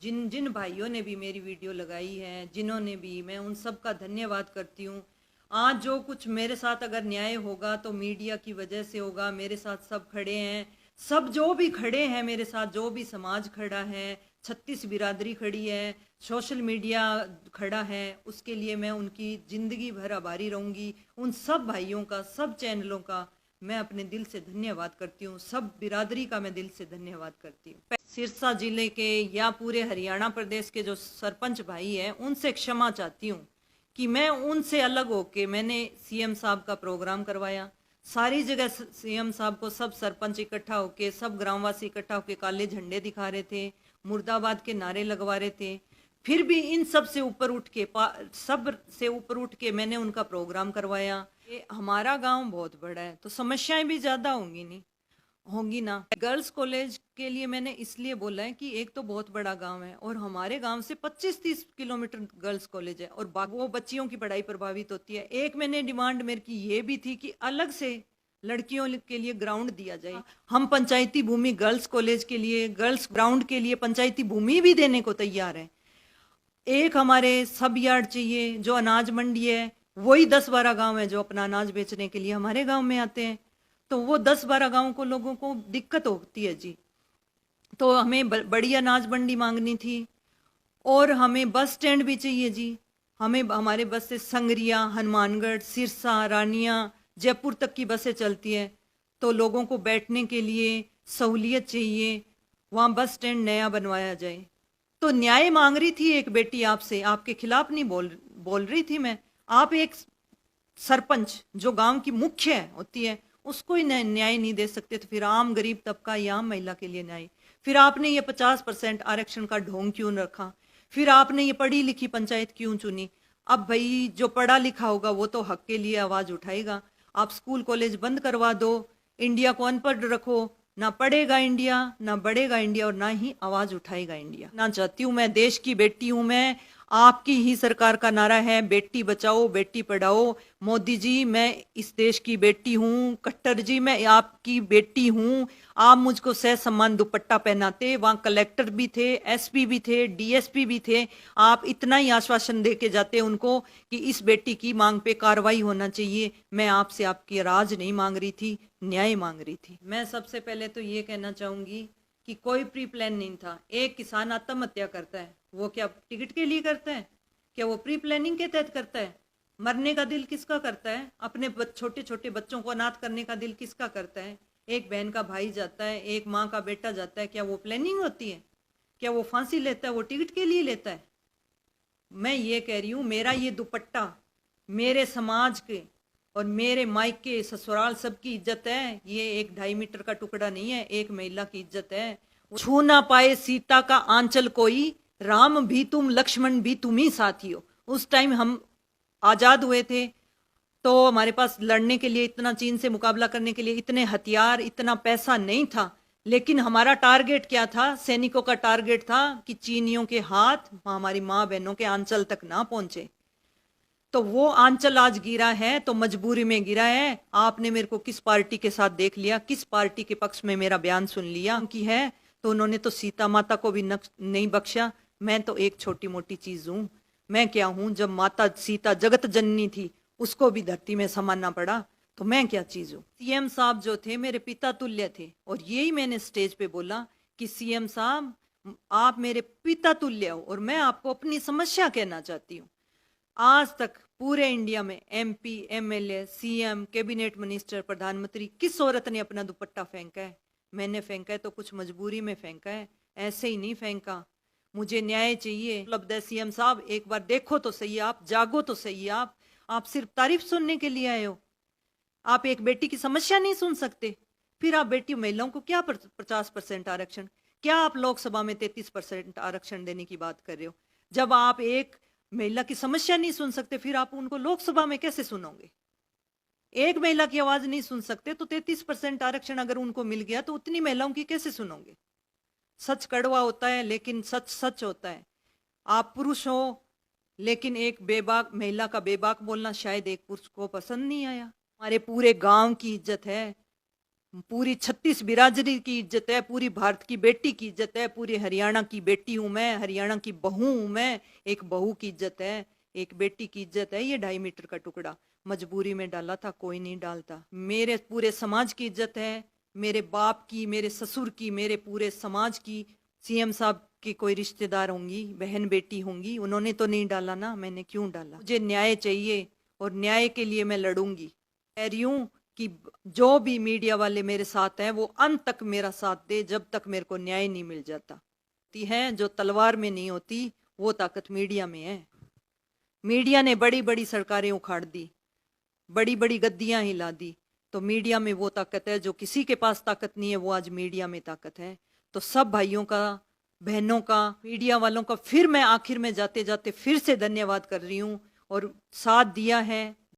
जिन जिन भाइयों ने भी मेरी वीडियो लगाई है, जिन्होंने भी, मैं उन सब का धन्यवाद करती हूँ। आज जो कुछ मेरे साथ अगर न्याय होगा तो मीडिया की वजह से होगा। मेरे साथ सब खड़े हैं, सब जो भी खड़े हैं मेरे साथ, जो भी समाज खड़ा है, 36 बिरादरी खड़ी है, सोशल मीडिया खड़ा है, उसके लिए मैं उनकी ज़िंदगी भर आभारी रहूँगी। उन सब भाइयों का, सब चैनलों का मैं अपने दिल से धन्यवाद करती हूँ। सब बिरादरी का मैं दिल से धन्यवाद करती हूँ। सिरसा जिले के या पूरे हरियाणा प्रदेश के जो सरपंच भाई हैं, उनसे क्षमा चाहती हूँ कि मैं उनसे अलग होके मैंने सीएम साहब का प्रोग्राम करवाया। सारी जगह सीएम साहब को सब सरपंच इकट्ठा होके, सब ग्रामवासी इकट्ठा होके काले झंडे दिखा रहे थे, मुर्दाबाद के नारे लगवा रहे थे। फिर भी इन सब से ऊपर उठ के, सब से ऊपर उठ के मैंने उनका प्रोग्राम करवाया। ये हमारा गांव बहुत बड़ा है तो समस्याएं भी ज्यादा होंगी, नहीं होंगी ना। गर्ल्स कॉलेज के लिए मैंने इसलिए बोला है कि एक तो बहुत बड़ा गांव है और हमारे गांव से 25-30 किलोमीटर गर्ल्स कॉलेज है और वो बच्चियों की पढ़ाई प्रभावित होती है। एक मैंने डिमांड मेरी की ये भी थी कि अलग से लड़कियों के लिए ग्राउंड दिया जाए। हम पंचायती भूमि गर्ल्स कॉलेज के लिए, गर्ल्स ग्राउंड के लिए पंचायती भूमि भी देने को तैयार है। एक हमारे सब यार्ड चाहिए, जो अनाज मंडी है, वही 10-12 गांव है जो अपना अनाज बेचने के लिए हमारे गांव में आते हैं। तो वो 10-12 गांव को लोगों को दिक्कत होती है जी। तो हमें बड़ी अनाज मंडी मांगनी थी और हमें बस स्टैंड भी चाहिए जी। हमें हमारे बस से संगरिया, हनुमानगढ़, सिरसा, रानिया, जयपुर तक की बसें चलती है। तो लोगों को बैठने के लिए सहूलियत चाहिए, वहाँ बस स्टैंड नया बनवाया जाए। तो न्याय मांग रही थी एक बेटी आपसे, आपके खिलाफ नहीं बोल रही थी मैं। आप एक सरपंच जो गांव की मुख्य होती है उसको ही न्याय नहीं दे सकते तो फिर आम गरीब तबका या आम महिला के लिए न्याय? फिर आपने ये 50% आरक्षण का ढोंग क्यों रखा? फिर आपने ये पढ़ी लिखी पंचायत क्यों चुनी? अब भाई जो पढ़ा लिखा होगा वो तो हक के लिए आवाज उठाएगा। आप स्कूल कॉलेज बंद करवा दो, इंडिया को अनपढ़ रखो, ना पढ़ेगा इंडिया, ना बढ़ेगा इंडिया और ना ही आवाज उठाएगा इंडिया। ना चाहती हूँ, मैं देश की बेटी हूँ। मैं आपकी ही सरकार का नारा है बेटी बचाओ बेटी पढ़ाओ। मोदी जी, मैं इस देश की बेटी हूँ। कट्टर जी, मैं आपकी बेटी हूँ। आप मुझको सह सम्मान दुपट्टा पहनाते, वहाँ कलेक्टर भी थे, एसपी भी थे, डीएसपी भी थे। आप इतना ही आश्वासन दे के जाते उनको कि इस बेटी की मांग पे कार्रवाई होना चाहिए। मैं आपसे आपकी राज नहीं मांग रही थी, न्याय मांग रही थी। मैं सबसे पहले तो ये कहना चाहूंगी कि कोई प्री प्लान नहीं था। एक किसान आत्महत्या करता है, वो क्या टिकट के लिए करता है? क्या वो प्री प्लानिंग के तहत करता है? मरने का दिल किसका करता है? अपने छोटे छोटे बच्चों को अनाथ करने का दिल किसका करता है? एक बहन का भाई जाता है, एक माँ का बेटा जाता है, क्या वो प्लानिंग होती है? क्या वो फांसी लेता है, वो टिकट के लिए लेता है? मैं ये कह रही हूँ, मेरा ये दुपट्टा मेरे समाज के और मेरे मायके ससुराल सबकी इज्जत है। ये एक 2.5 मीटर का टुकड़ा नहीं है, एक महिला की इज्जत है। छू ना पाए सीता का आंचल कोई, राम भी तुम लक्ष्मण भी तुम ही साथी हो। उस टाइम हम आजाद हुए थे तो हमारे पास लड़ने के लिए इतना, चीन से मुकाबला करने के लिए इतने हथियार, इतना पैसा नहीं था। लेकिन हमारा टारगेट क्या था? सैनिकों का टारगेट था कि चीनियों के हाथ हमारी माँ बहनों के आंचल तक ना पहुंचे। तो वो आंचल आज गिरा है तो मजबूरी में गिरा है। आपने मेरे को किस पार्टी के साथ देख लिया, किस पार्टी के पक्ष में मेरा बयान सुन लिया की है? तो उन्होंने तो सीता माता को भी नहीं बख्शा। मैं तो एक छोटी मोटी चीज हूँ। मैं क्या हूँ? जब माता सीता जगत जननी थी उसको भी धरती में समाना पड़ा, तो मैं क्या चीज हूँ? सीएम साहब जो थे मेरे पिता तुल्य थे और यही मैंने स्टेज पे बोला कि सीएम साहब आप मेरे पिता तुल्य हो और मैं आपको अपनी समस्या कहना चाहती हूँ। आज तक पूरे इंडिया में MP, MLA, CM, cabinet minister, प्रधानमंत्री, किस औरत ने अपना दुपट्टा फेंका है? मैंने फेंका है तो कुछ मजबूरी में फेंका है, ऐसे ही नहीं फेंका। मुझे न्याय चाहिए। उपलब्ध है सीएम साहब, एक बार देखो तो सही, आप जागो तो सही। आप सिर्फ तारीफ सुनने के लिए आए हो। आप एक बेटी की समस्या नहीं सुन सकते? फिर आप बेटी महिलाओं को क्या 50% आरक्षण, क्या आप लोकसभा में 33% आरक्षण देने की बात कर रहे हो? जब आप एक महिला की समस्या नहीं सुन सकते फिर आप उनको लोकसभा में कैसे सुनोगे? एक महिला की आवाज नहीं सुन सकते तो 33% आरक्षण अगर उनको मिल गया तो उतनी महिलाओं की कैसे सुनोगे? सच कड़वा होता है लेकिन सच सच होता है। आप पुरुष हो लेकिन एक बेबाक महिला का बेबाक बोलना शायद एक पुरुष को पसंद नहीं आया। हमारे पूरे गांव की इज्जत है, पूरी 36 बिरादरी की इज्जत है, पूरी भारत की बेटी की इज्जत है, पूरी हरियाणा की बेटी हूँ मैं, हरियाणा की बहू हूँ मैं। एक बहू की इज्जत है, एक बेटी की इज्जत है। ये 2.5 मीटर का टुकड़ा मजबूरी में डाला था, कोई नहीं डालता। मेरे पूरे समाज की इज्जत है, मेरे बाप की, मेरे ससुर की, मेरे पूरे समाज की। सीएम साहब की कोई रिश्तेदार होंगी, बहन बेटी होंगी, उन्होंने तो नहीं डाला ना, मैंने क्यों डाला? मुझे न्याय चाहिए और न्याय के लिए मैं लड़ूंगी। कह रही हूँ कि जो भी मीडिया वाले मेरे साथ हैं वो अंत तक मेरा साथ दे, जब तक मेरे को न्याय नहीं मिल जाता। ती है जो तलवार में नहीं होती, वो ताकत मीडिया में है। मीडिया ने बड़ी बड़ी सरकारें उखाड़ दी, बड़ी बड़ी गद्दियां हिला दी, तो मीडिया में वो ताकत है। जो किसी के पास ताकत नहीं है, वो आज मीडिया में ताकत है। तो सब भाइयों का, बहनों का, मीडिया वालों का फिर मैं आखिर में जाते जाते फिर से धन्यवाद कर रही हूँ। और साथ दिया है,